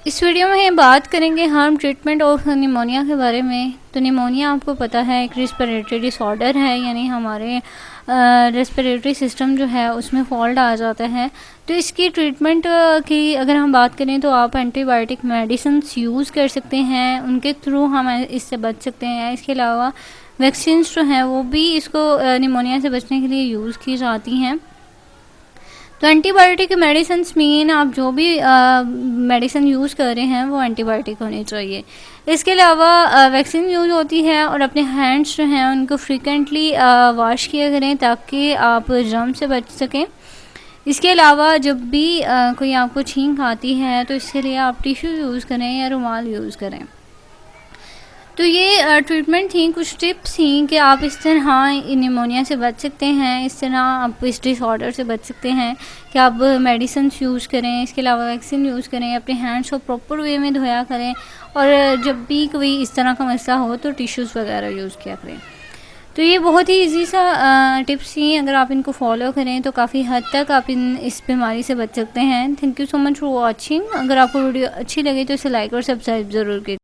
इस वीडियो में हम बात करेंगे हार्म ट्रीटमेंट और निमोनिया के बारे में। तो निमोनिया आपको पता है एक रेस्पिरेटरी डिसऑर्डर है, यानी हमारे रेस्पिरेटरी सिस्टम जो है उसमें फॉल्ट आ जाता है। तो इसकी ट्रीटमेंट की अगर हम बात करें तो आप एंटीबायोटिक मेडिसिन यूज़ कर सकते हैं, उनके थ्रू हम इससे बच सकते हैं। इसके अलावा वैक्सीन जो हैं वो भी इसको निमोनिया से बचने के लिए यूज़ की जाती हैं। तो एंटीबायोटिक मेडिसिन मीन आप जो भी मेडिसिन यूज़ कर रहे हैं वो एंटीबायोटिक होनी चाहिए। इसके अलावा वैक्सीन यूज़ होती है और अपने हैंड्स जो हैं उनको फ्रीक्वेंटली वॉश किया करें ताकि आप जर्म से बच सकें। इसके अलावा जब भी कोई आपको छींक आती है तो इसके लिए आप टिश्यू यूज़ करें या रुमाल यूज़ करें। तो ये ट्रीटमेंट थी, कुछ टिप्स थी कि आप इस तरह निमोनिया से बच सकते हैं, इस तरह आप इस डिसऑर्डर से बच सकते हैं कि आप मेडिसिन यूज़ करें, इसके अलावा वैक्सीन यूज़ करें, अपने हैंड्स को प्रॉपर वे में धोया करें और जब भी कोई इस तरह का मसला हो तो टिश्यूज़ वगैरह यूज़ किया करें। तो ये बहुत ही ईजी सा टिप्स थी, अगर आप इनको फॉलो करें तो काफ़ी हद तक आप इस बीमारी से बच सकते हैं। Thank you so much for watching. अगर आपको वीडियो अच्छी लगी तो इसे लाइक और सब्सक्राइब ज़रूर कीजिए।